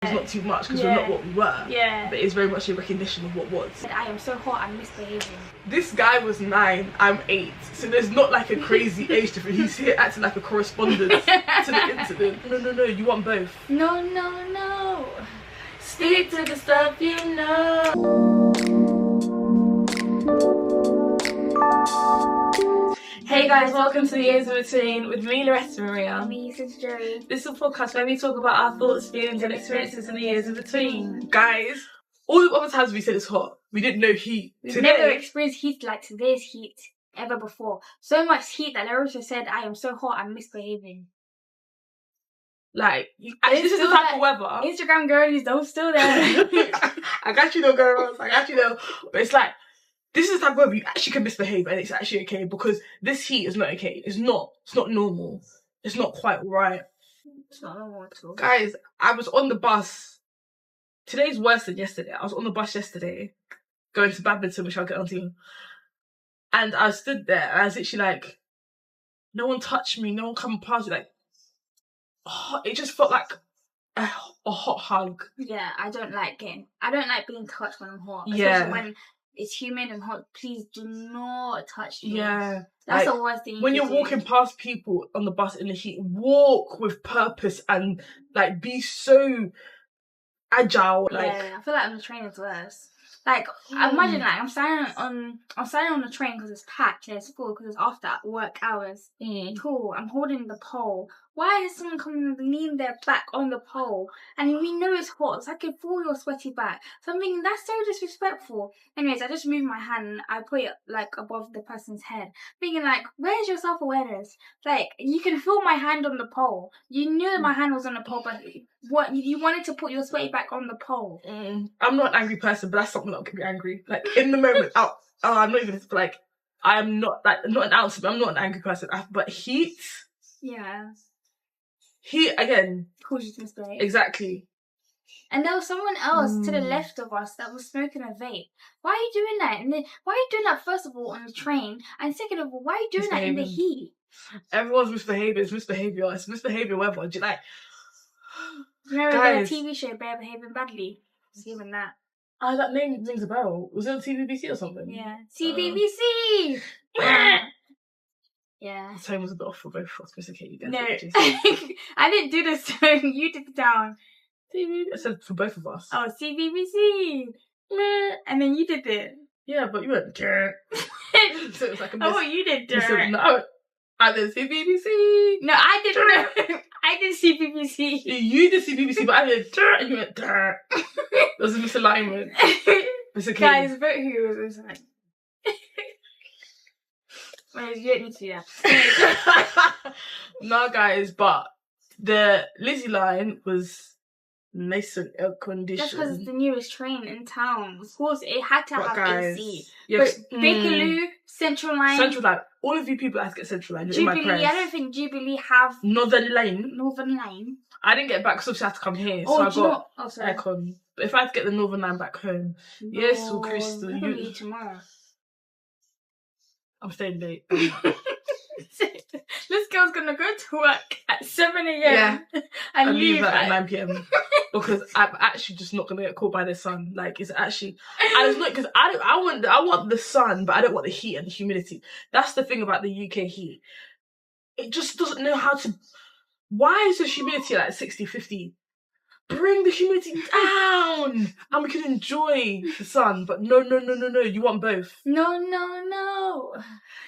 was not too much because we're not what we were. Yeah. But it's very much a recognition of what was. I am so hot, I'm misbehaving. This guy was 9, I'm 8. So there's not like a crazy age difference. He's here acting like a correspondent to the incident. No, you want both. No. Stick to the stuff you know. Hey guys, welcome to the Years in Between with me, Maria. And me, Sister Jerry. This is a podcast where we talk about our thoughts, feelings and experiences in the years in between. Guys, all the other times we said it's hot, we didn't know heat. We've Today, never experienced heat like today's heat ever before. So much heat that Larissa said, I am so hot, I'm misbehaving. like, this is the type of weather. Instagram girlies, don't still there. I got you though, girls. I got you though. But it's like, this is the type of weather you actually can misbehave and it's actually okay because this heat is not okay. It's not normal. It's not quite right. It's not normal at all. Guys, I was on the bus. Today's worse than yesterday. I was on the bus yesterday going to badminton, which I'll get onto. And I stood there and I was literally like, no one touched me, no one come past me. Like, oh, it just felt like a hot hug. Yeah, I don't like being touched when I'm hot. Yeah. Especially when it's humid and hot. Please do not touch me. Yeah. That's like, the worst thing. When you're walking past people on the bus in the heat, walk with purpose and like be so agile. Like, yeah, I feel like on the train is worse. Like, imagine like I'm standing on the train because it's packed and it's full because it's after work hours. Cool. I'm holding the pole. Why is someone coming and lean their back on the pole? And we know it's hot, so I can feel your sweaty back. So I'm thinking that's so disrespectful. Anyways, I just moved my hand and I put it like above the person's head. Thinking like, where's your self-awareness? Like, you can feel my hand on the pole. You knew that my hand was on the pole, but what you wanted to put your sweaty back on the pole. I'm not an angry person, but that's something that can be angry. Like in the moment, I'm not even like I'm not like not an ounce. I'm not an angry person. But heat. Yeah. Heat again. Cause you to misbehave. Exactly. And there was someone else to the left of us that was smoking a vape. Why are you doing that? And then why are you doing that first of all on the train? And second of all, why are you doing that in the heat? Everyone's misbehaving. It's misbehaviour. It's misbehaviour weather. Do you like? You remember Guys. the TV show Bear Behaving Badly? It's even that. Oh, that name rings a bell. Was it on TVBC or something? Yeah. CBBC! Yeah. The tone was a bit off for both of us. It's okay, you guys. No. I didn't do the song. You did the down. I said for both of us. Oh, CBBC! And then you did it. Yeah, but you went dirt. So it was like a miss. Oh, you did You said, dirt. no, I did CBBC. No, I didn't. I did CBBC. You did CBBC, but I did dirt, and you went dirt. There was a misalignment. It's okay. Guys, vote who was like. Well, you don't need to do that. No, guys, but the Lizzie line was nice and air conditioned. That's because it's the newest train in town. Of course, it had to But have guys, AC. yes, But Bakerloo, Central Line, Central Line. All of you people have to get Central Line. You're in my Jubilee. prayers. I don't think Jubilee have Northern Line. Northern Line. I didn't get it back because obviously I had to come here, so I do you know got what? Oh, sorry. aircon. But if I had to get the Northern Line back home, yes, or Crystal, We're gonna leave tomorrow. I'm staying late. This girl's gonna go to work at 7 a.m. Yeah. and leave leave at at 9 p.m. because I'm actually just not gonna get caught by the sun. Like it's actually, and it's not because I want the sun, but I don't want the heat and the humidity. That's the thing about the UK heat. It just doesn't know how to. Why is the humidity like 60, 50? Bring the humidity down, and we can enjoy the sun. But no, you want both. No.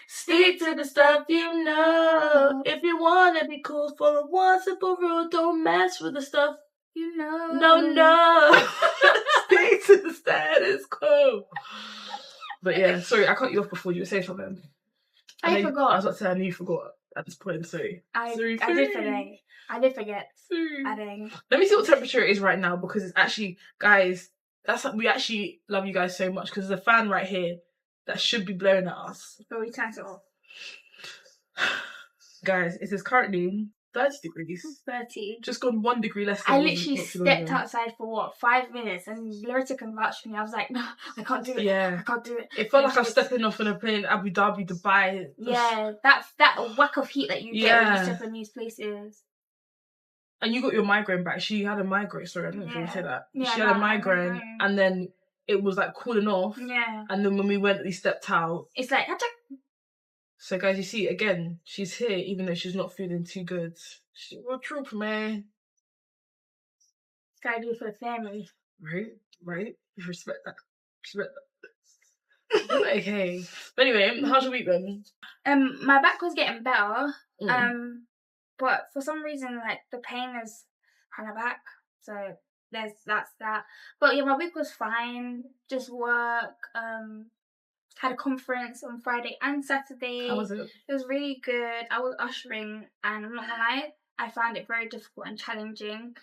Stick to the stuff you know. If you wanna be cool, follow one simple rule: don't mess with the stuff You know. No. Stick to the status quo. But yeah, sorry, I cut you off before you were saying something. I forgot. I was about to say I knew you forgot at this point. Sorry. I did forget. I did. Let me see what temperature it is right now because it's actually, guys, we actually love you guys so much because there's a fan right here that should be blowing at us. But we turned it off. Guys, it is currently 30 degrees. 30. Just gone 1 degree less than I literally stepped outside for 5 minutes and Loretta can vouch for me. I was like, no, I can't do it. Yeah. I can't do it. It felt like I'm stepping off on a plane in Abu Dhabi, Dubai. Yeah, that whack of heat that you get when you step in these places. And you got your migraine back. She had a migraine. Sorry, I didn't say that. Yeah, she had a migraine, and then it was like cooling off. Yeah. And then when we went, we stepped out. It's like, so guys, you see, again, she's here even though she's not feeling too good. We're trooper, man. Gotta do it for the family. Right. You respect that. Okay. But anyway, how's your week been? My back was getting better. But for some reason, like, the pain is kind of back. So that's that. But yeah, my week was fine. Just work. Had a conference on Friday and Saturday. How was it? It was really good. I was ushering, and I'm not gonna lie, I found it very difficult and challenging.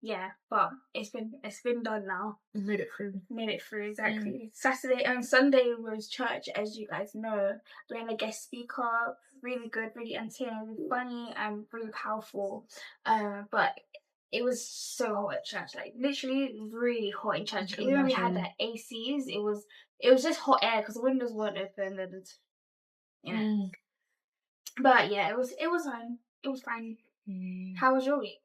Yeah, but it's been done now. You made it through. Exactly. Saturday and Sunday was church, as you guys know. We had a guest speaker, really good, really entertaining, really funny, and really powerful. But it was so hot at church, like literally really hot in church. Even when we had the ACs, it was just hot air because the windows weren't open. And you know. But yeah, it was fine. It was fine. How was your week?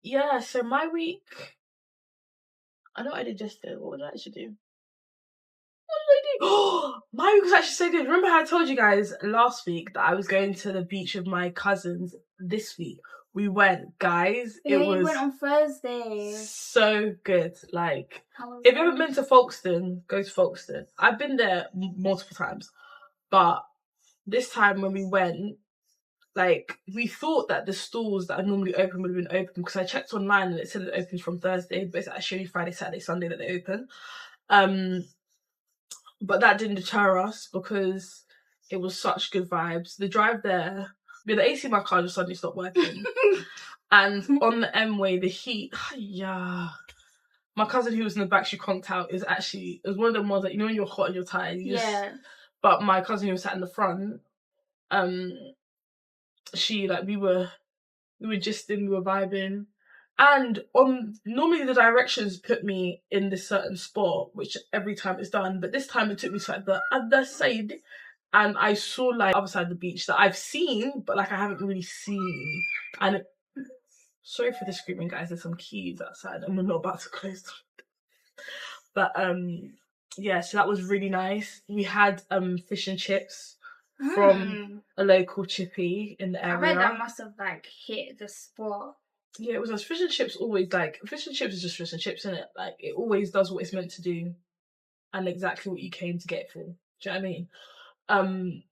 Yeah, so my week, I know what I did yesterday. What did I actually do? My week was actually so good. Remember how I told you guys last week that I was going to the beach with my cousins this week? We went, guys. Yeah, we went on Thursday. So good. Like, if you haven't been to Folkestone, go to Folkestone. I've been there multiple times. But this time when we went, like, we thought that the stores that are normally open would have been open because I checked online and it said it opens from Thursday, but it's actually Friday, Saturday, Sunday that they open. But that didn't deter us because it was such good vibes. The drive there, the AC in my car just suddenly stopped working. And on the M-way, the heat, yeah. My cousin who was in the back, she conked out, it was one of them ones that, you know when you're hot and you're tired? But my cousin who was sat in the front, we were vibing, and normally the directions put me in this certain spot, which every time it's done, but this time it took me to like the other side, and I saw like other side of the beach that I've seen, but like I haven't really seen. And sorry for the screaming, guys. There's some keys outside, and we're not about to close them. But yeah, so that was really nice. We had fish and chips from a local chippy in the area. I bet that must have like hit the spot. Yeah, it was us. Fish and chips always fish and chips is just fish and chips, isn't it? Like it always does what it's meant to do, and exactly what you came to get for. Do you know what I mean?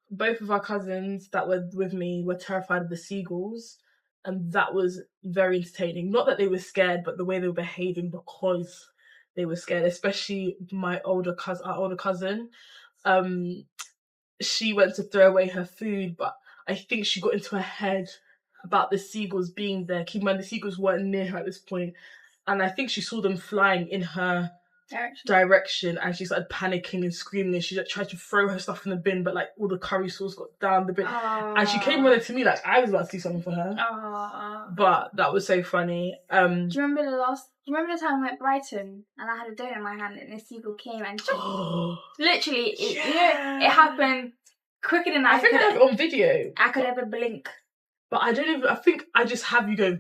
Both of our cousins that were with me were terrified of the seagulls, and that was very entertaining. Not that they were scared, but the way they were behaving because they were scared. Especially our older cousin. She went to throw away her food, but I think she got into her head about the seagulls being there. Keep in mind, the seagulls weren't near her at this point. And I think she saw them flying in her direction and she started panicking and screaming, and she like, tried to throw her stuff in the bin, but like all the curry sauce got down the bin. And she came running to me like I was about to do something for her. But that was so funny. Do you remember the time I went Brighton and I had a donut in my hand and a seagull came and literally it happened quicker than I think I have it on video. I could ever blink. But I think I just have you go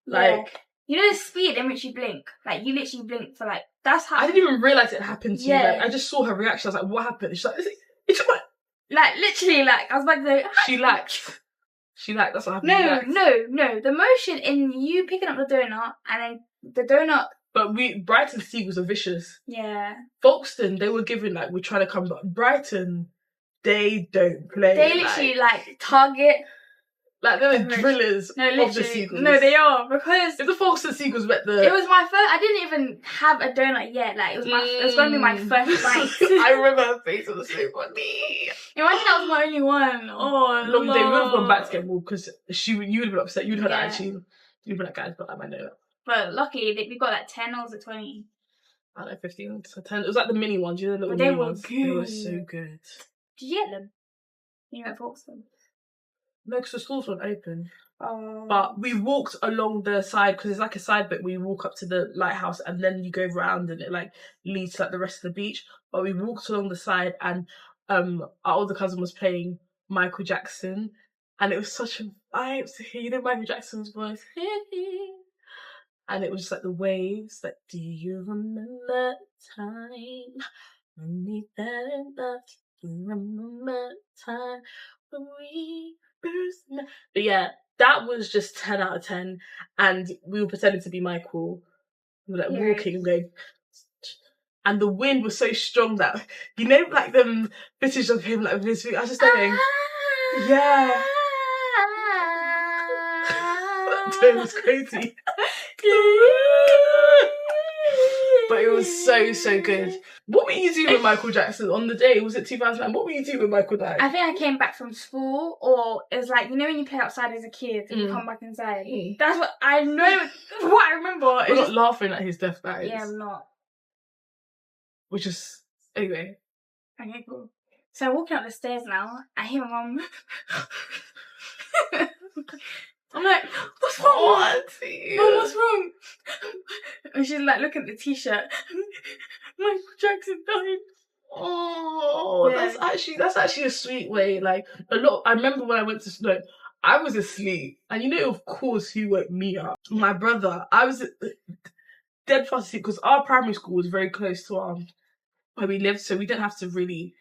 like you know the speed in which you blink? Like you literally blink for like that's how I didn't even realise it happened to you. Like, I just saw her reaction. I was like, what happened? She's like, it's my like literally like I was about to go She lacked, that's what happened. No. The motion in you picking up the donut and then the donut. But Brighton seagulls are vicious. Yeah. Folkestone, they were giving like we're trying to come back. Brighton, they don't play. They literally like target. Like they're the drillers of the seagulls. No, they are because if the Folkestone seagulls met the. It was my first. I didn't even have a donut yet. Like it was it was going to be my first bite. I remember her face was so funny. Imagine that was my only one. Oh, long day. We would have gone back to get more because you would have been upset. You'd have actually. You'd be like, guys, got like my donut. But luckily, we got like 10 or was it 20? I don't know, 15 to 10. It was like the mini ones, you know, the little mini ones. They were so good. Did you get them? You went for them? No, because the stores weren't open. Oh. But we walked along the side because it's like a side bit where you walk up to the lighthouse and then you go round and it like leads to like the rest of the beach. But we walked along the side and our older cousin was playing Michael Jackson And it was such a vibe to hear, you know, Michael Jackson's voice. And it was just like the waves, like, do you remember time when we fell in love? Do you remember time when we first met? But yeah, that was just 10 out of 10. And we were pretending to be Michael. We were like walking and going, and the wind was so strong that, you know, like them footage of him, like with his feet, I was just going, yeah. It was crazy. But it was so good. What were you doing with Michael Jackson on the day? Was it 2009? What were you doing with Michael Jackson? I think I came back from school, or it was like, you know when you play outside as a kid and you come back inside? That's what I know. What I remember. We're not laughing at his death, guys. Yeah, I'm not. Which is, anyway. Okay, cool. So I'm walking up the stairs now. I hear my mum. I'm like, what's wrong? Mom, what's wrong? And she's like, look at the t-shirt. Michael Jackson died. Oh, yeah. That's actually a sweet way. Like, I remember when I went to sleep, I was asleep. And you know, of course, who woke me up? My brother. I was dead fast asleep because our primary school was very close to where we lived. So we didn't have to really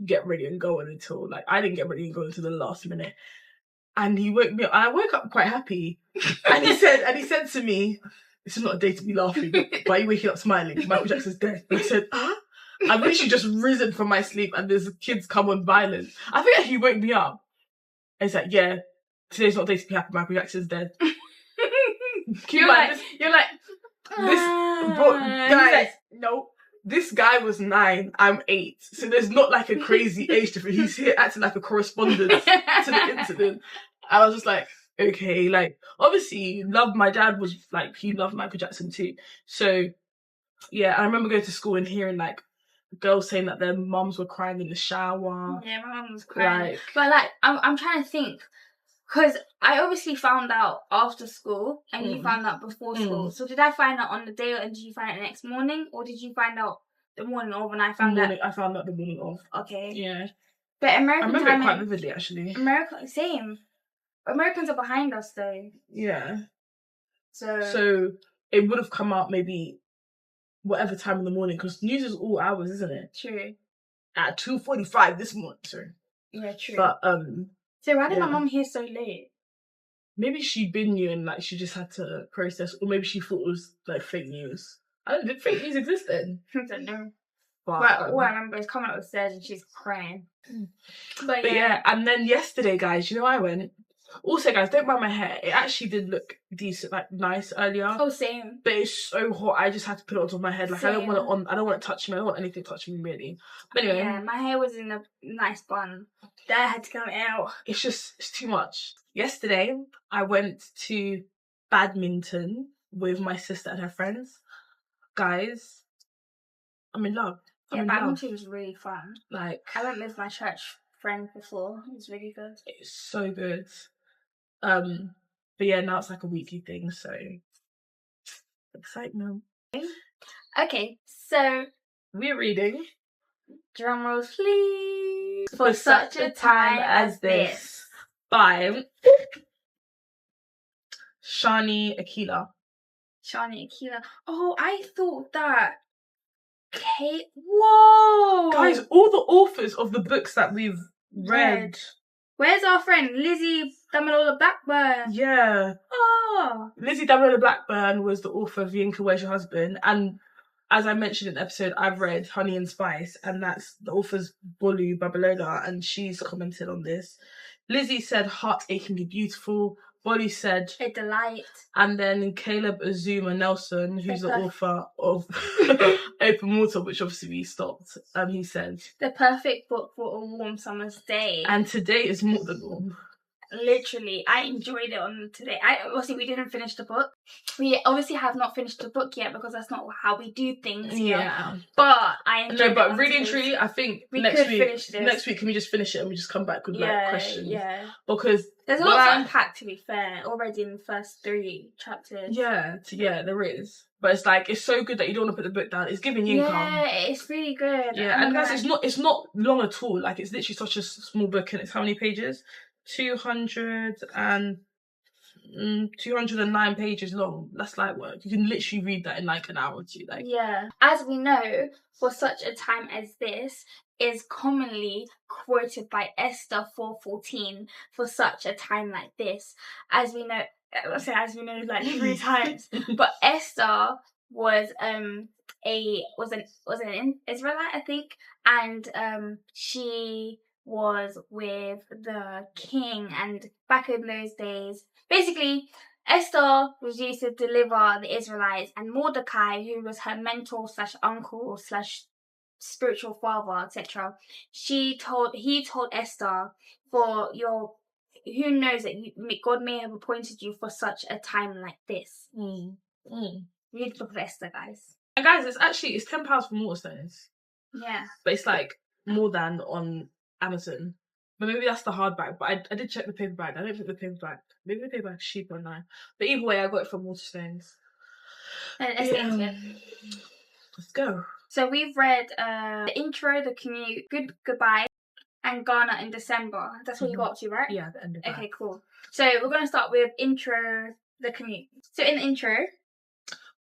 get ready and go until, like, I didn't get ready and go until the last minute. And he woke me up. And I woke up quite happy. And he said to me, this is not a day to be laughing. Why are you waking up smiling? Michael Jackson's dead. And I said, I've literally just risen from my sleep and there's kids come on violent. I think he woke me up. And he's like, yeah, today's not a day to be happy. Michael Jackson's dead. You're like, guys, no. This guy was 9, I'm 8. So there's not like a crazy age difference. He's here acting like a correspondent to the incident. I was just like, okay, like, obviously, my dad was like, he loved Michael Jackson too. So, yeah, I remember going to school and hearing like girls saying that their mums were crying in the shower. Yeah, my mum was crying. But like, I'm trying to think. Because I obviously found out after school and you found out before school. So did I find out on the day and did you find out the next morning? Or did you find out the morning of when I found out? I found out the morning of. Okay. Yeah. But American I remember it quite vividly, actually. Same. Americans are behind us though. Yeah. So it would have come out maybe whatever time in the morning because news is all hours, isn't it? True. At 2:45 this morning. Sorry. Yeah, true. But so why did my mum hear so late? Maybe she been knew and like she just had to process, or maybe she thought it was like fake news. Did fake news exist then? I don't know. But all I remember is coming up the stairs and she's crying. But yeah, and then yesterday, guys, you know I went. Also, guys, don't mind my hair. It actually did look decent, like nice earlier. Oh, same. But it's so hot. I just had to put it on top of my head. Like same. I don't want it touching me. I don't want anything touching me really. But anyway, yeah, my hair was in a nice bun. That had to come out. It's too much. Yesterday, I went to badminton with my sister and her friends. Guys, I'm in love. Yeah, badminton was really fun. Like, I went with my church friend before. It was really good. It's so good. But yeah, now it's like a weekly thing, so excitement. Okay, so we're reading drum rolls please For Such a Time as This by Shani Akilah. Shani Akilah. Oh, I thought that whoa! Guys, all the authors of the books that we've read. Where's our friend Lizzie Damilola Blackburn? Yeah. Oh. Lizzie Damilola Blackburn was the author of Yinka, Where's Your Husband? And as I mentioned in the episode, I've read Honey and Spice, and that's the author's Bolu Babalola, and she's commented on this. Lizzie said Heart Achingly Beautiful. Bolu said A Delight. And then Caleb Azuma Nelson, who's the author of Open Water, which obviously we stopped, he said The perfect book for a warm summer's day. And today is more than warm. Literally, I enjoyed it on today. Obviously, we didn't finish the book. We obviously have not finished the book yet because that's not how we do things. Yeah. But I enjoyed it. No, but really and truly, I think next week, can we just finish it and we just come back with like questions? Yeah. Because there's a lot to unpack, to be fair, already in the first 3 chapters. Yeah, there is. But it's like, it's so good that you don't want to put the book down. It's giving you income. Yeah, it's really good. Yeah, and guys, it's not long at all. Like, it's literally such a small book, and it's how many pages? 209 pages long. That's light work. You can literally read that in like an hour or two. Like, yeah. As we know, for such a time as this is commonly quoted by Esther 4:14 for such a time like this. As we know, like 3 times. But Esther was an Israelite, I think, and she was with the king, and back in those days, basically Esther was used to deliver the Israelites, and Mordecai, who was her mentor / uncle / spiritual father, etc., he told Esther, for your, who knows that God may have appointed you for such a time like this. Read the book of Esther, guys. And guys, it's £10 for Waterstones. Yeah. But it's like more than on Amazon. But maybe that's the hardback. But I did check the paperback. I don't think the paperback. Maybe the paperback's cheaper online. But either way, I got it from Waterstones. Let's get into it. Let's go. So we've read the intro, the commute, goodbye, and Ghana in December. That's what you got up to, right? Yeah, the end of that. Okay, cool. So we're going to start with intro, the commute. So in the intro,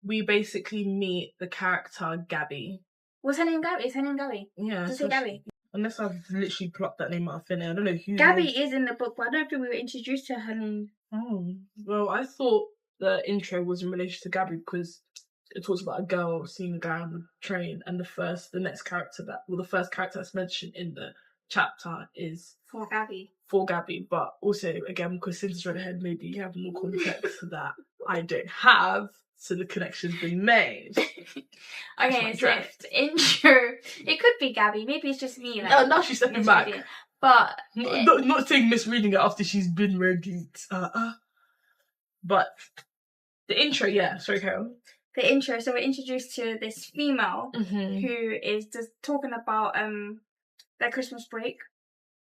we basically meet the character Gabby. What's her name? Gabby? Is her name Gabby? Yeah. Does it say Gabby? Unless I've literally plucked that name out of thin air. I don't know who. Gabby is in the book, but I don't think we were introduced to her name. Oh. Well, I thought the intro was in relation to Gabby because it talks about a girl seeing a guy on the train, and the first character that's mentioned in the chapter is for Gabby. But also, again, because since it's read ahead, maybe you have more context that I don't have, so the connection's been made. Okay, so the intro, it could be Gabby. Maybe it's just me. Like, now she's stepping back. But not saying misreading it after she's been read it. But the intro, yeah. Sorry, Carol. The intro. So we're introduced to this female who is just talking about their Christmas break.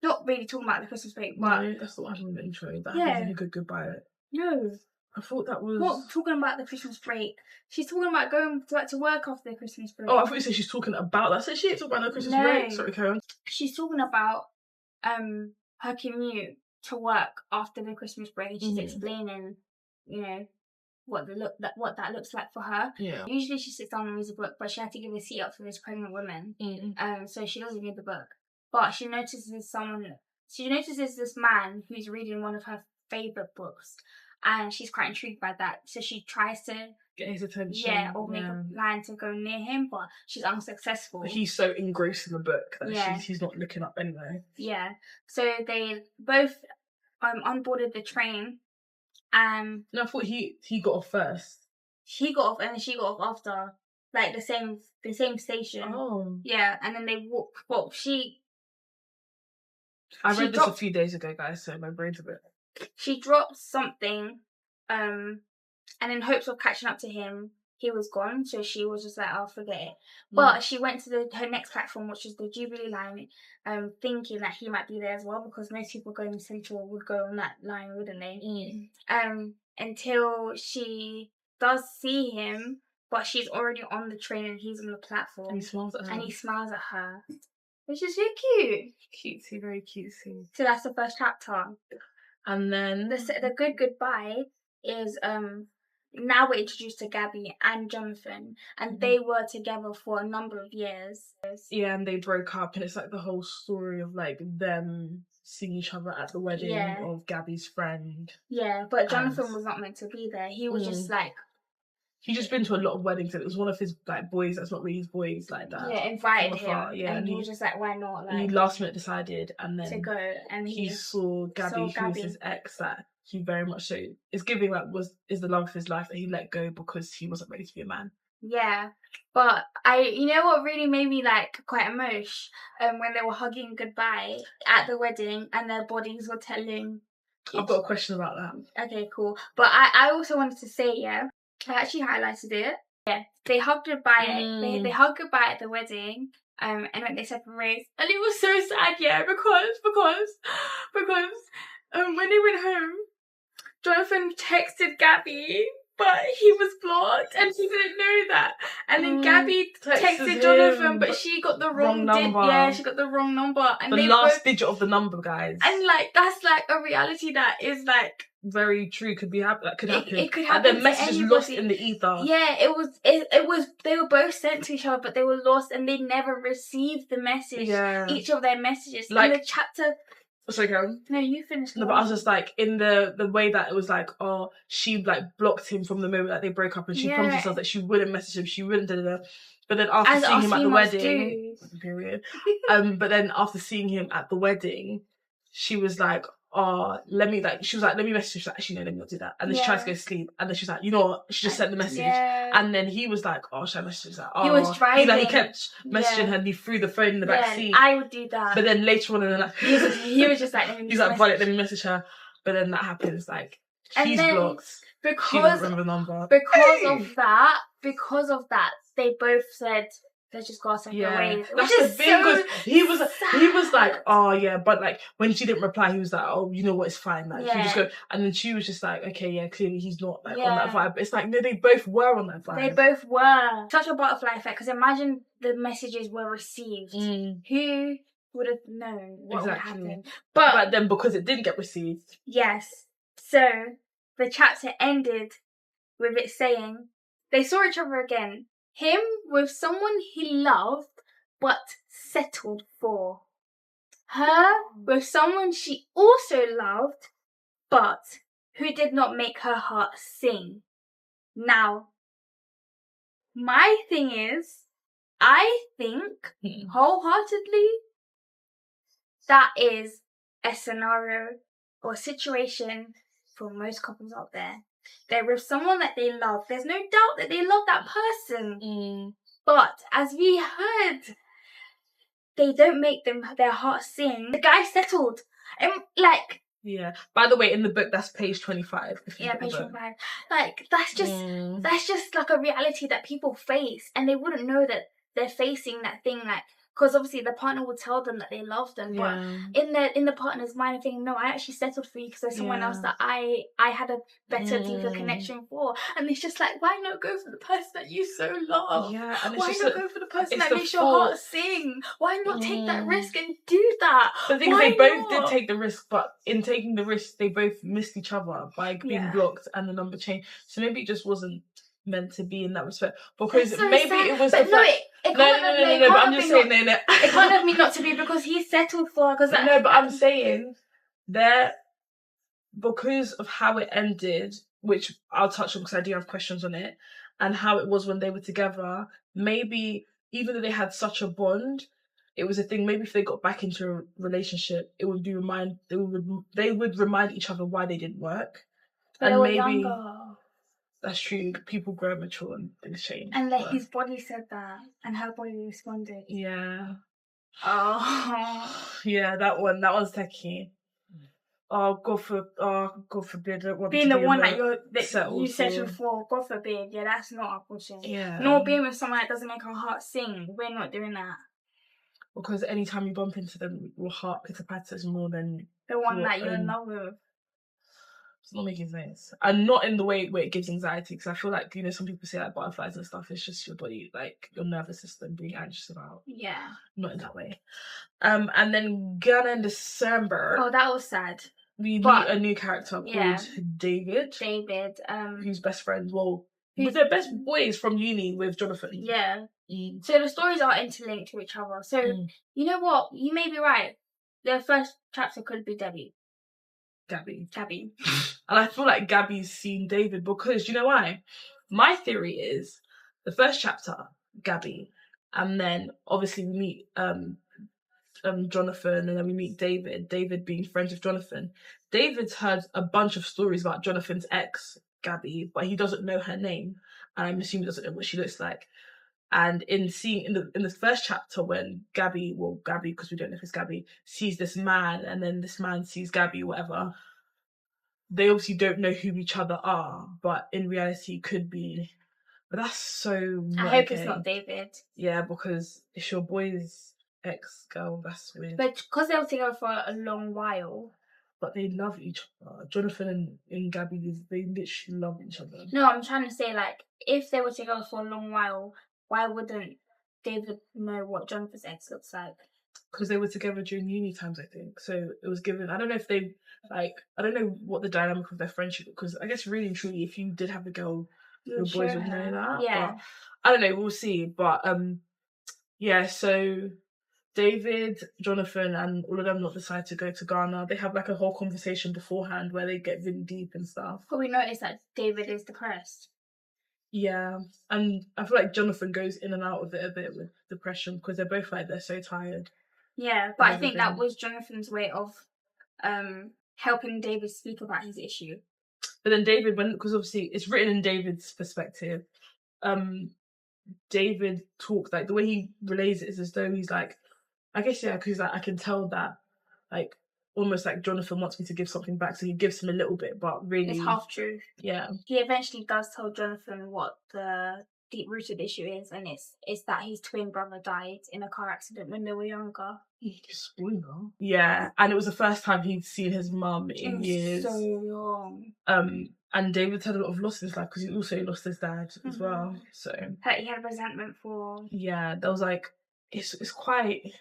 Not really talking about the Christmas break, but no, that's not in the intro. That happens in a good goodbye. No. I thought that was... Not talking about the Christmas break. She's talking about going back to work after the Christmas break. Oh, I thought you said she's talking about that. I said she ain't talking about no Christmas break. Sorry, Karen. She's talking about her commute to work after the Christmas break. And she's explaining, what that looks like for her. Yeah. Usually she sits down and reads a book, but she had to give a seat up for this pregnant woman. So she doesn't read the book. But she notices this man who's reading one of her favourite books. And she's quite intrigued by that. So she tries to get his attention. Yeah, or make a plan to go near him, but she's unsuccessful. He's so engrossed in the book that she's not looking up anyway. Yeah. So they both onboarded the train. No, I thought he got off first. He got off and then she got off after. Like the same station. Oh. Yeah, and then they walk. Well, I read this a few days ago, guys, so my brain's a bit... She dropped something, and in hopes of catching up to him, he was gone. So she was just like, "I'll forget it." But she went to her next platform, which is the Jubilee line, thinking that he might be there as well, because most people going to Central would go on that line, wouldn't they? Until she does see him, but she's already on the train and he's on the platform. And he smiles at her. Which is so cute. Cutesy, very cutesy. So that's the first chapter. And then the goodbye is now we're introduced to Gabby and Jonathan, and they were together for a number of years. Yeah, and they broke up, and it's like the whole story of like them seeing each other at the wedding of Gabby's friend. Yeah, but Jonathan was not meant to be there. He was just like... He's just been to a lot of weddings, and it was one of his like boys that's not really his boys like that. Yeah, invited him. And he was just like, why not? Like, he last minute decided, and then to go, and he saw Gabby, who was his ex, that he very much so is giving is the love of his life, that he let go because he wasn't ready to be a man. Yeah, but you know what really made me like quite emotional when they were hugging goodbye at the wedding, and their bodies were telling. I've got a question about that. Okay, cool. But I also wanted to say, I actually highlighted it. Yeah, they hugged goodbye. They hugged goodbye at the wedding. And when they separated, and it was so sad. Yeah, because when they went home, Jonathan texted Gabby but he was blocked and she didn't know that. And then Gabby texted him, Jonathan, but she got the wrong number. Yeah, she got the wrong number. And the last digit of the number, guys. And like that's like a reality that is like very true. Could be that could happen. It could happen. And then messages lost in the ether. Yeah, it was. They were both sent to each other, but they were lost, and they never received the message. Yeah. Each of their messages. Like in the chapter. Sorry, Karen. No, you finished. No, but I was just like in the way that it was like, oh, she like blocked him from the moment that they broke up, and she promised herself that she wouldn't message him, she wouldn't da. But then after seeing him at the wedding, period. But then after seeing him at the wedding, she was like, oh, let me message him. She's like, actually, no, let me not do that. And then she tried to go to sleep. And then she was like, you know what? She just sent the message. Yeah. And then he was like, oh, should I message? Like, oh. He was driving. He kept messaging her and he threw the phone in the back seat. I would do that. But then later on in the night, he was just like, let me message her. But then that happens, like, he's blocked. She doesn't remember the number. Because of that, they both said, let's just go our separate ways. That's the thing, because he was like, oh yeah, but like when she didn't reply, he was like, oh, you know what, it's fine, like you just go. And then she was just like, okay, yeah, clearly he's not like on that vibe. It's like, no, they both were on that vibe. They both were. Such a butterfly effect, because imagine the messages were received. Who would have known what would happen? But then because it didn't get received. Yes. So the chapter ended with it saying they saw each other again. Him with someone he loved but settled for. Her with someone she also loved but who did not make her heart sing. Now, my thing is, I think wholeheartedly that is a scenario or situation for most couples out there. They're with someone that they love. There's no doubt that they love that person. But as we heard, they don't make their heart sing. The guy settled. And like... Yeah. By the way, in the book, that's page 25. Yeah, page 25. Like, that's just like a reality that people face. And they wouldn't know that they're facing that thing, like... Because obviously the partner will tell them that they love them, but in the partner's mind, I'm thinking, no, I actually settled for you because there's someone else that I had a better, deeper connection for. And it's just like, why not go for the person that you so love? Yeah, and why not go for the person that makes your heart sing? Why not take that risk and do that? The thing is, they both did take the risk, but in taking the risk, they both missed each other by being blocked and the number changed. So maybe it just wasn't meant to be in that respect, because maybe sad. It was. But no, but I'm just saying, it can't have me not to be, because he settled for her. Because but I'm saying that because of how it ended, which I'll touch on because I do have questions on it, and how it was when they were together. Maybe even though they had such a bond, it was a thing. Maybe if they got back into a relationship, it would be they would remind each other why they didn't work, but and maybe. Younger. That's true. People grow mature and things change. And like his body said that, and her body responded. Yeah. Oh. Yeah, that one's techie. Oh, God forbid. Being the one that you settled for, God forbid. Yeah, that's not our portion. Yeah. Nor being with someone that doesn't make our heart sing. We're not doing that. Because anytime you bump into them, your heart pitter-patters more than the one that you're in love with. It's not making sense, and not in the way where it gives anxiety, because I feel like, you know, some people say like butterflies and stuff, it's just your body, like your nervous system being anxious about. Yeah. Not in that way. And then Ghana in December. Oh, that was sad. We meet a new character called David. Who's best friends. Well, they're best boys from uni with Jonathan. Yeah. So the stories are interlinked to each other. So you know what? You may be right. The first chapter could be Gabby. And I feel like Gabby's seen David, because you know why? My theory is the first chapter, Gabby, and then obviously we meet Jonathan, and then we meet David being friends with Jonathan. David's heard a bunch of stories about Jonathan's ex, Gabby, but he doesn't know her name, and I'm assuming he doesn't know what she looks like. And in the first chapter, when Gabby, because we don't know if it's Gabby, sees this man, and then this man sees Gabby, whatever, they obviously don't know who each other are, but in reality it could be. But that's so I hope it's not David. Yeah, because it's your boy's ex-girl, that's weird. But because they were together for a long while, but they love each other. Jonathan and Gabby, they literally love each other. No, I'm trying to say, like, if they were together for a long while, why wouldn't David know what Jonathan's ex looks like? Because they were together during uni times, I think. So it was given. I don't know if they I don't know what the dynamic of their friendship. Because I guess really and truly, if you did have a girl, your boys would know that. Yeah. But I don't know. We'll see. But yeah. So David, Jonathan, and all of them not decide to go to Ghana. They have like a whole conversation beforehand where they get really deep and stuff. But we noticed that David is depressed. Yeah, and I feel like Jonathan goes in and out of it a bit with depression because they're both like they're so tired. Yeah, but I think that was Jonathan's way of helping David speak about his issue. But then David, because obviously it's written in David's perspective, David talks like the way he relays it is as though he's like, I guess yeah, because like I can tell that like almost like Jonathan wants me to give something back, so he gives him a little bit, but really it's half truth. Yeah, he eventually does tell Jonathan what the deep-rooted issue is, and it's that his twin brother died in a car accident when they were younger. Spoiler. Yeah, and it was the first time he'd seen his mum in years. So long. And David's had a lot of loss in his life because he also lost his dad as well. So he had resentment for. Yeah, there was like it's quite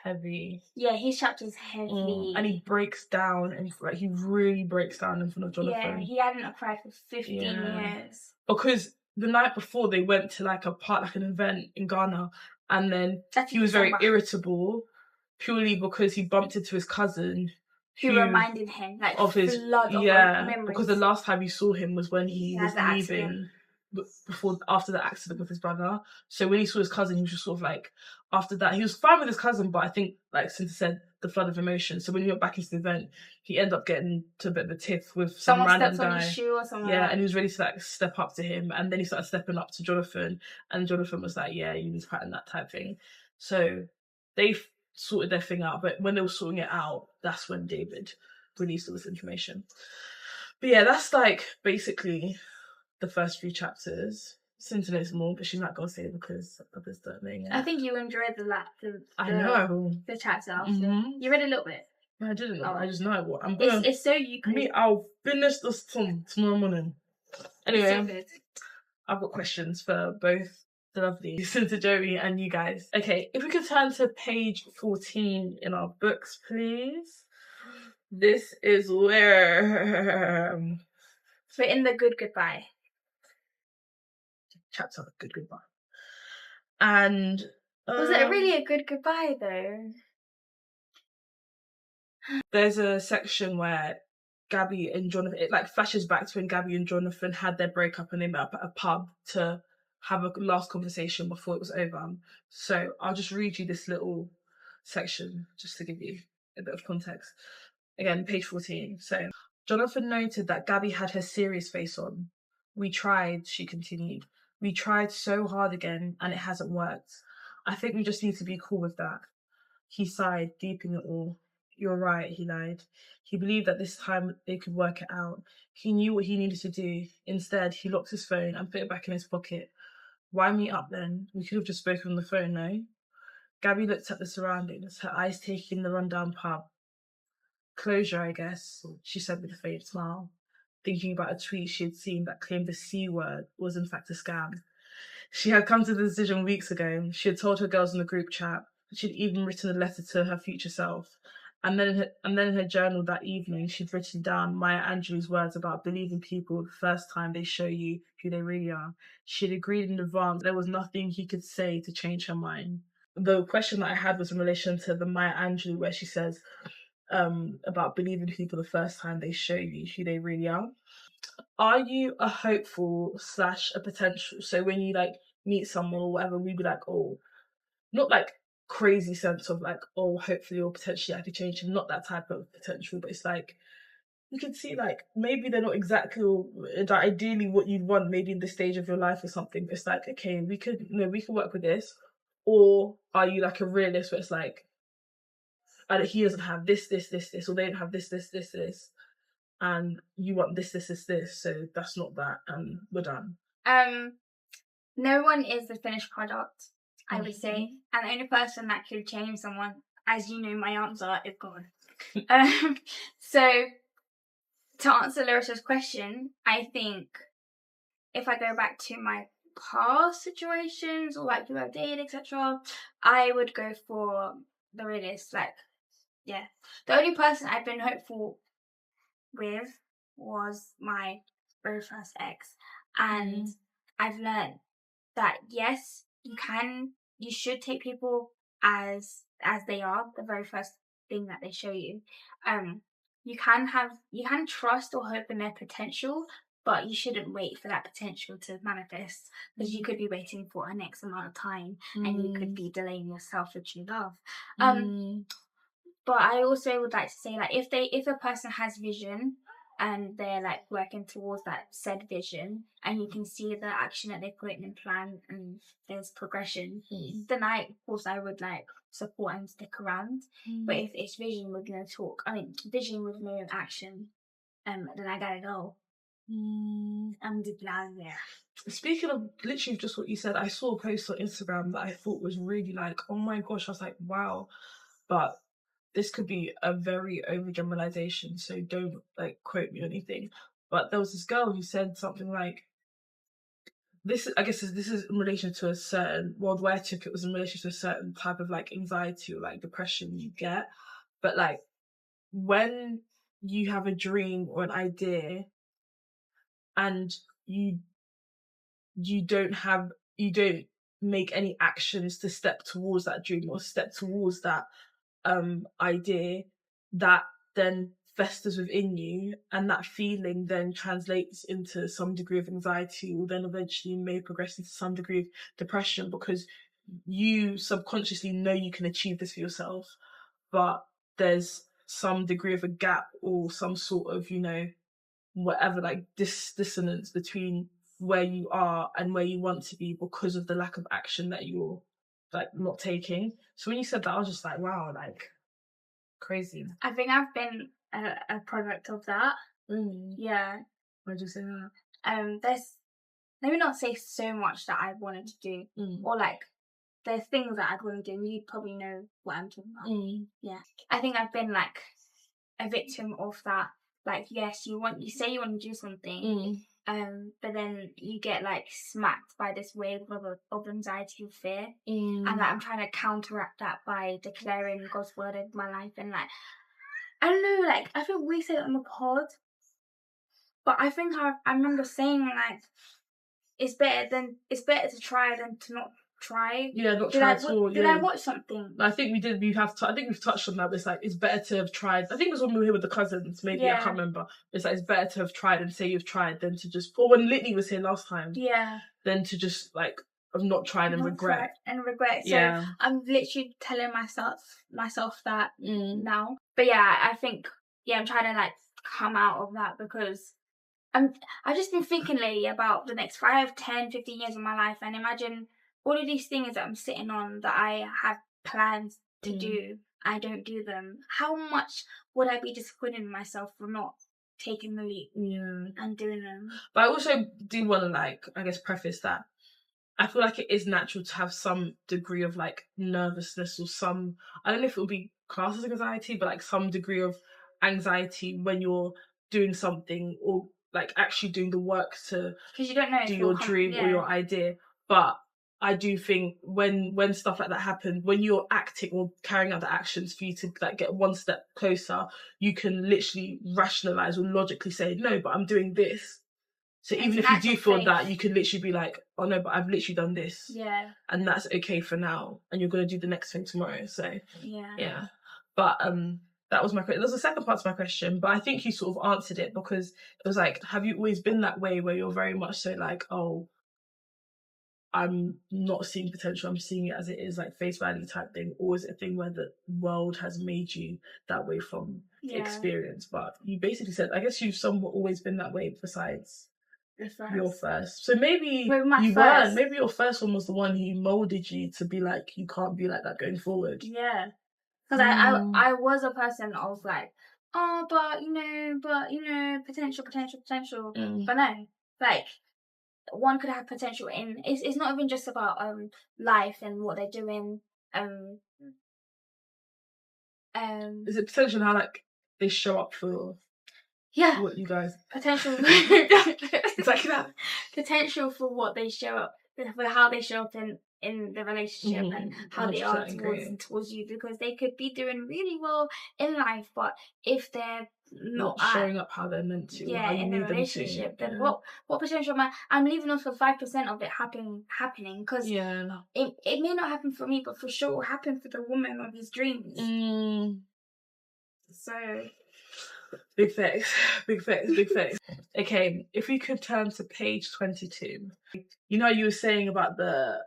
heavy. Yeah, his chapter's heavy. And he breaks down and like he really breaks down in front of Jonathan. Yeah, he hadn't cried for 15 years. Because the night before they went to like an event in Ghana, and then he was very irritable purely because he bumped into his cousin who reminded him like of his flood of memories. Because the last time he saw him was when he was leaving after the accident with his brother. So when he saw his cousin, he was just sort of like, after that, he was fine with his cousin, but I think, like Cynthia said, the flood of emotion. So when he went back into the event, he ended up getting to a bit of a tiff with some random guy. On his shoe or something. Yeah, and he was ready to like step up to him, and then he started stepping up to Jonathan, and Jonathan was like, "Yeah, you need to pattern that type thing." So they sorted their thing out, but when they were sorting it out, that's when David released all this information. But yeah, that's like basically the first few chapters. Cynthia knows more, but she's not gonna say it because others don't know yet. I think you enjoyed I know the chapter. You read a little bit. No, I didn't. I just know what I'm gonna. It's so you can. I'll finish this tomorrow morning. Anyway, I've got questions for both the lovely Cynthia Joey and you guys. Okay, if we could turn to page 14 in our books, please. This is where we're in the Good Goodbye. Chapter Good Goodbye. And was it really a good goodbye though? There's a section where Gabby and Jonathan, it like flashes back to when Gabby and Jonathan had their breakup and they met up at a pub to have a last conversation before it was over. So I'll just read you this little section just to give you a bit of context. Again, page 14. So Jonathan noted that Gabby had her serious face on. We tried, she continued. We tried so hard again and it hasn't worked. I think we just need to be cool with that. He sighed, deep in it all. You're right, he lied. He believed that this time they could work it out. He knew what he needed to do. Instead, he locked his phone and put it back in his pocket. Why meet up then? We could have just spoken on the phone, no? Gabby looked at the surroundings, her eyes taking in the rundown pub. Closure, I guess, she said with a faint smile, thinking about a tweet she had seen that claimed the C word was in fact a scam. She had come to the decision weeks ago. She had told her girls in the group chat. She'd even written a letter to her future self. And then in her journal that evening, she'd written down Maya Angelou's words about believing people the first time they show you who they really are. She'd agreed in advance there was nothing he could say to change her mind. The question that I had was in relation to the Maya Angelou, where she says about believing people the first time they show you who they really are. Are you a hopeful / a potential? So when you like meet someone or whatever, we'd be like, oh, not like crazy sense of like, oh, hopefully or potentially I could change him, not that type of potential, but it's like you can see like maybe they're not exactly ideally what you'd want maybe in this stage of your life or something, but it's like, okay, we could work with this. Or are you like a realist where it's like, he doesn't have this, or they don't have this, and you want this, so that's not that, and we're done. No one is the finished product, I would say, and the only person that could change someone, as you know, my answer is God. So to answer Larissa's question, I think if I go back to my past situations or like who I've dated, etc., I would go for the realist. Like, yeah, the only person I've been hopeful with was my very first ex, and I've learned that yes, you should take people as they are, the very first thing that they show you. You can trust or hope in their potential, but you shouldn't wait for that potential to manifest, because you could be waiting for an X amount of time and you could be delaying yourself with true love. But I also would like to say, like, if a person has vision and they're like working towards that said vision, and you can see the action that they put in plan and there's progression, then I would like support and stick around. But if it's vision with no talk, vision with no action, then I gotta go. I'm the plan there. Speaking of literally just what you said, I saw a post on Instagram that I thought was really like, oh my gosh, I was like, wow. But this could be a very overgeneralization, so don't like quote me or anything. But there was this girl who said something like, this is in relation to a certain, well, the way I took it was in relation to a certain type of like anxiety or like depression you get. But like when you have a dream or an idea and you don't make any actions to step towards that dream or step towards that idea, that then festers within you, and that feeling then translates into some degree of anxiety, or then eventually may progress into some degree of depression, because you subconsciously know you can achieve this for yourself, but there's some degree of a gap or some sort of, whatever, like dissonance between where you are and where you want to be, because of the lack of action that you're like not taking. So when you said that, I was just like, wow, like crazy. I think I've been a product of that. Yeah. Why'd you say that? There's, let me not say so much that I wanted to do, or like there's things that I'd want to do, and you probably know what I'm talking about. Yeah, I think I've been like a victim of that. Like, yes, you say you want to do something, but then you get like smacked by this wave of anxiety and fear, and like I'm trying to counteract that by declaring God's word in my life, and like I don't know, like I think we said it on the pod, but I think I remember saying like it's better to try than to not try. Yeah, not try at all. Did I watch something? I think we did. I think we've touched on that. But it's like, it's better to have tried. I think it was when we were here with the cousins. Maybe I can't remember. It's like, it's better to have tried and say you've tried than to just. Or when Litney was here last time. Yeah. Than to just like have not tried and regret. So I'm literally telling myself that now. But yeah, I think I'm trying to like come out of that, because I've just been thinking lately about the next 5, 10, 15 years of my life, and imagine all of these things that I'm sitting on that I have plans to do, I don't do them. How much would I be disappointed in myself for not taking the leap and doing them? But I also do want to like, I guess, preface that I feel like it is natural to have some degree of like nervousness or some, I don't know if it would be classed as anxiety, but like some degree of anxiety when you're doing something, or like actually doing the work to, because you don't know do your dream or your idea. But I do think when stuff like that happens, when you're acting or carrying out the actions for you to like get one step closer, you can literally rationalize or logically say, no, but I'm doing this. So even if you do feel that, you can literally be like, oh no, but I've literally done this. Yeah. And that's okay for now. And you're going to do the next thing tomorrow. So yeah. But that was my question. There's a second part to my question, but I think you sort of answered it, because it was like, have you always been that way where you're very much so like, oh, I'm not seeing potential, I'm seeing it as it is, like face value type thing? Or is it a thing where the world has made you that way from experience? But you basically said, I guess you've somewhat always been that way besides your first. So maybe you weren't. Maybe your first one was the one who molded you to be like, you can't be like that going forward. Yeah. Because I was a person of like, oh, but you know, potential. But no, like one could have potential in. It's not even just about life and what they're doing. Is it potential how like they show up for what you guys potential exactly that potential for what they show up for how they show up in the relationship and how they are towards you, because they could be doing really well in life, but if they're not showing up how they're meant to, how you in need the relationship, then what potential am I'm leaving off for 5% of it happening, because it may not happen for me, but for sure will happen for the woman of his dreams. So big facts. Okay, if we could turn to page 22. You know, you were saying about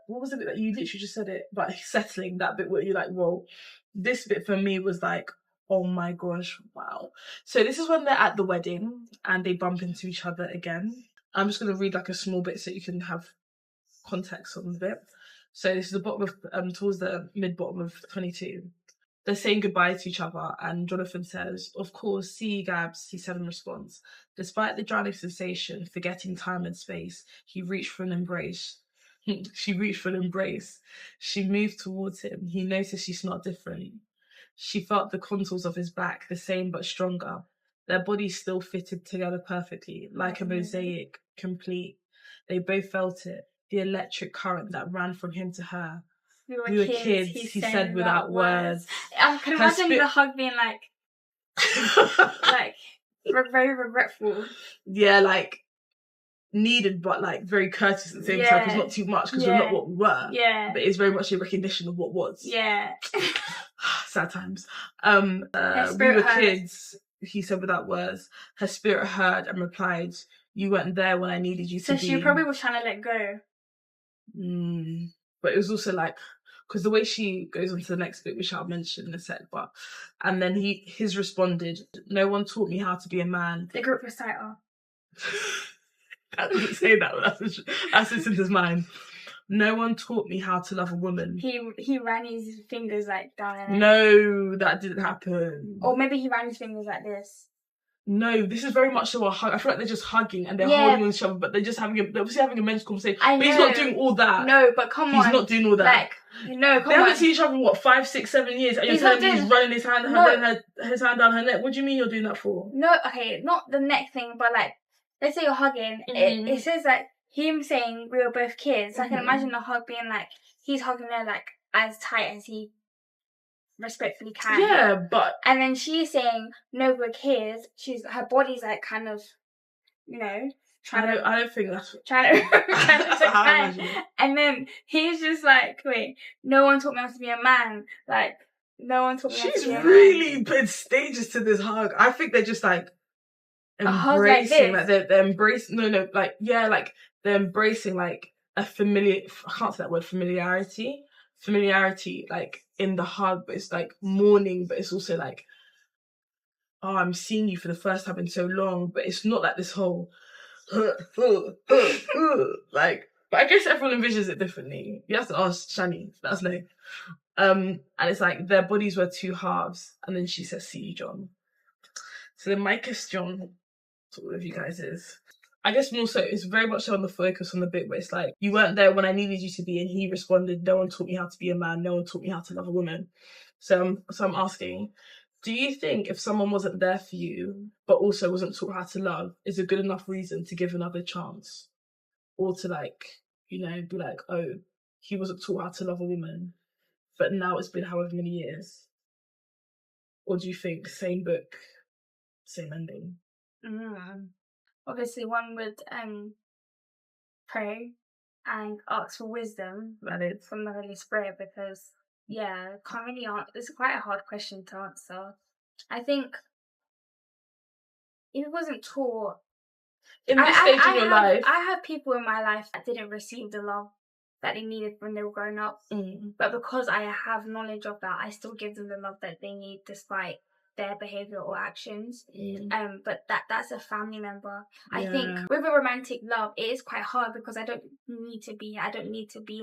what was it that you literally just said it about settling, that bit where you're like, well, this bit for me was like, oh my gosh, wow. So this is when they're at the wedding and they bump into each other again. I'm just going to read like a small bit so you can have context on the bit. So this is the bottom of, towards the mid-bottom of 22. They're saying goodbye to each other, and Jonathan says, of course, see you, Gabs. C7 responds. Despite the drowning sensation, forgetting time and space, he reached for an embrace. She reached for an embrace. She moved towards him. He noticed she's not different. She felt the contours of his back, the same but stronger. Their bodies still fitted together perfectly, like a mosaic, complete. They both felt it, the electric current that ran from him to her. We were kids, he said without words. I can imagine the hug being like very regretful. Yeah, like needed, but like very courteous at the same time. It's not too much because we're not what we were. Yeah, but it's very much a recognition of what was. Yeah. Sad times. We were kids. He said without words. Her spirit heard and replied, "You weren't there when I needed you to be." So she probably was trying to let go. But it was also like, because the way she goes on to the next bit, which I'll mention in a sec, and then his responded, "No one taught me how to be a man." The group reciter. That doesn't say that, but that's what's in his mind. No one taught me how to love a woman. He ran his fingers like down. No, that didn't happen. Or maybe he ran his fingers like this. No, this is very much so a hug. I feel like they're just hugging and they're holding each other, but they're just they're obviously having a mental conversation. But he's not doing all that. No, but come on. He's not doing all that. Like, no, come on. They haven't seen each other in 5, 6, 7 years, and you're telling me he's running his hand, his hand down her neck. What do you mean you're doing that for? No, okay, not the neck thing, but like, let's say you're hugging. It says like him saying we were both kids. I can imagine the hug being like he's hugging her like as tight as he respectfully can. Yeah, but and then she's saying no, we're kids. Her body's like kind of, you know, I don't think that's trying to and then he's just like, wait, no one taught me how to be a man. Like no one taught me how to be a man. She's really put stages to this hug. I think they're just like embracing, like they're embracing. No, like like they're embracing like a familiar. I can't say that word. Familiarity, like in the hug, but it's like mourning, but it's also like, oh, I'm seeing you for the first time in so long, but it's not like this whole like. But I guess everyone envisions it differently. You have to ask Shani. That's no. And it's like their bodies were two halves, and then she says, "See you, John." So then my question to all of you guys is, I guess more so, it's very much on the focus on the bit where it's like, you weren't there when I needed you to be, and he responded, no one taught me how to be a man, no one taught me how to love a woman. So I'm asking, do you think if someone wasn't there for you, but also wasn't taught how to love, is a good enough reason to give another chance? Or to like, you know, be like, oh, he wasn't taught how to love a woman, but now it's been however many years? Or do you think same book, same ending? Obviously, one would pray and ask for wisdom from the Holy Spirit, because can't really answer. It's quite a hard question to answer. I think if it wasn't taught in this stage of your life, I have people in my life that didn't receive the love that they needed when they were growing up, but because I have knowledge of that, I still give them the love that they need despite their behaviour or actions. But that's a family member. I think with a romantic love, it is quite hard because I don't need to be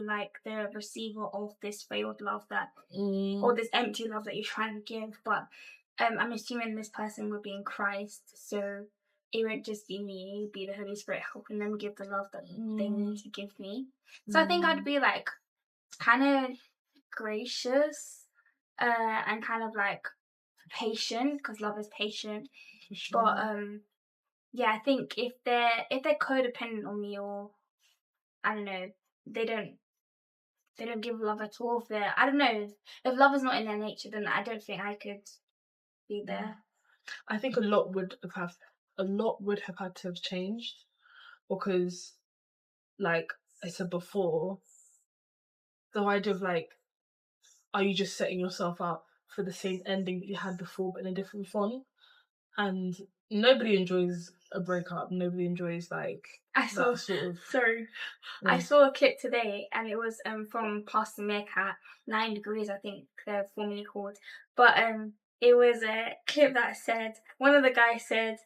like the receiver of this failed love or this empty love that you're trying to give. But I'm assuming this person would be in Christ, so it won't just be me, it would be the Holy Spirit helping them give the love that they need to give me. So I think I'd be like kind of gracious and kind of like patient, because love is patient. For sure. But yeah, I think if they're codependent on me, or I don't know, they don't give love at all. I don't know, if love is not in their nature, then I don't think I could be there. I think a lot would have had to have changed, because, like I said before, the idea of like, are you just setting yourself up for the same ending that you had before but in a different font? And nobody enjoys a breakup. Nobody enjoys like I saw a clip today, and it was from Pastor Meerkat, 9 Degrees, I think they're formerly called. But it was a clip that said, one of the guys said,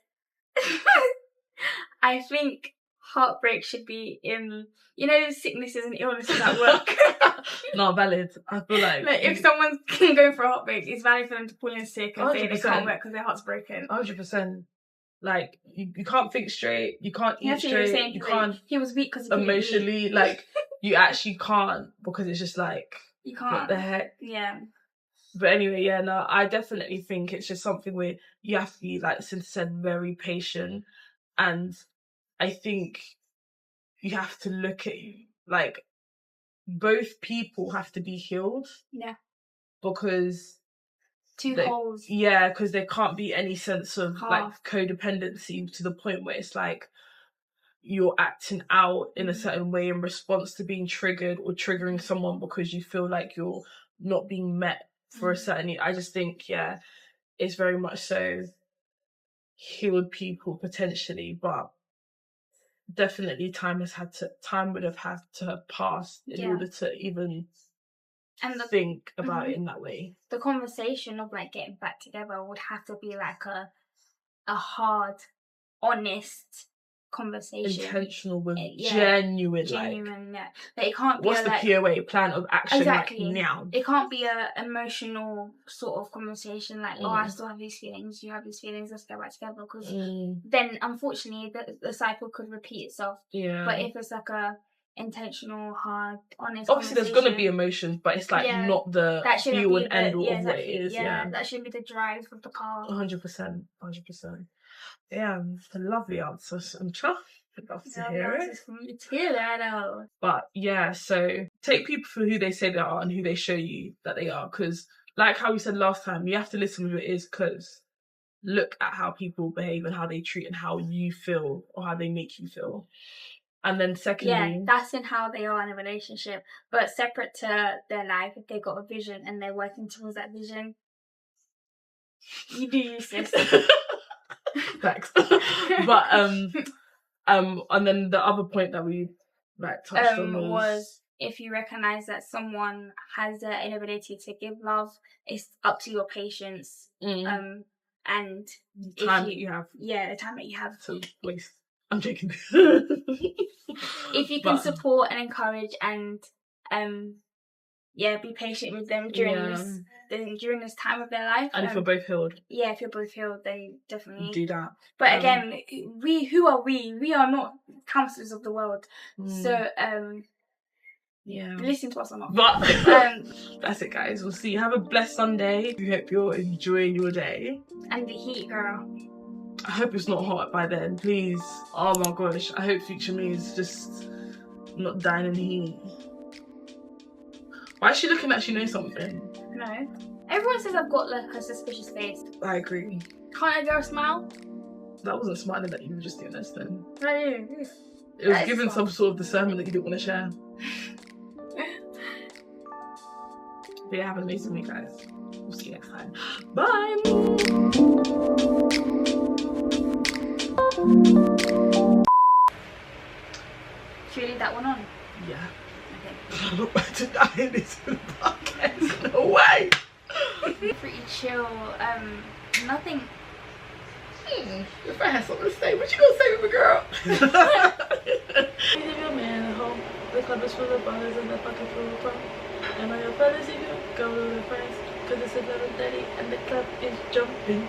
I think heartbreak should be in, sicknesses and illnesses at work. Not valid. I feel like if someone can go for a heartbreak, it's valid for them to pull in sick and say they 100%. can't work because their heart's broken. 100%. Like you can't think straight, you can't eat That's what he was straight, saying, you can't he was weak because he emotionally, like you actually can't, because it's just like, you can't. what the heck? Yeah. But anyway, yeah, no, I definitely think it's just something where you have to be, like Cynthia said, very patient. And I think you have to look at, like, both people have to be healed. Yeah. Because two holes. Yeah, because there can't be any sense of like Half. codependency to the point where it's like you're acting out in a certain way in response to being triggered or triggering someone because you feel like you're not being met for a certain need. I just think, yeah, it's very much so healed people potentially, but definitely time would have had to have passed in order to even think about it in that way. The conversation of like getting back together would have to be like a hard, honest conversation, intentional with genuine. Like, yeah. But it can't be what's the POA, plan of action? Exactly. Like, now it can't be a emotional sort of conversation like, oh, I still have these feelings, you have these feelings, let's get back together, because then unfortunately the cycle could repeat itself. But if it's like a intentional, hard, honest obviously there's gonna be emotions, but it's like not the be-all and end-all of what it is. That should be the drive of the car. 100%. Yeah, it's a lovely answer, Sancha. I'd love to hear it. But yeah, so take people for who they say they are and who they show you that they are, because like how we said last time, you have to listen with your ears, because look at how people behave and how they treat and how you feel or how they make you feel. And then secondly... that's in how they are in a relationship. But separate to their life, if they've got a vision and they're working towards that vision, you do use this. Thanks. But, and then the other point that we touched on was if you recognise that someone has the inability to give love, it's up to your patience. And the time that you have. Yeah, the time that you have to waste. I'm joking. If you can support and encourage and be patient with them during this time of their life. And if you're both healed. Yeah, if you're both healed, then definitely do that. But again, who are we? We are not counselors of the world. So listen to us or not. But that's it, guys. We'll see you. Have a blessed Sunday. We hope you're enjoying your day. And the heat, girl. I hope it's not hot by then, please. Oh my gosh, I hope future me is just not dying in the heat. Why is she looking like she knows something? No. Everyone says I've got like a suspicious face. I agree. Can't a girl smile? That wasn't smiling that you were just doing this then. No. It was giving some sort of discernment that you didn't want to share. But yeah, have an amazing week, guys. We'll see you next time. Bye! Should we leave that one on? Yeah. Okay. I'm not about to die in this podcast. No way! Pretty chill. Nothing. If I had something to say, what you gonna say with me, girl? The club is full of ballers and the pocket full of fun. And all your fellas, you go to the friends, cause it's 11:30 and the club is jumping.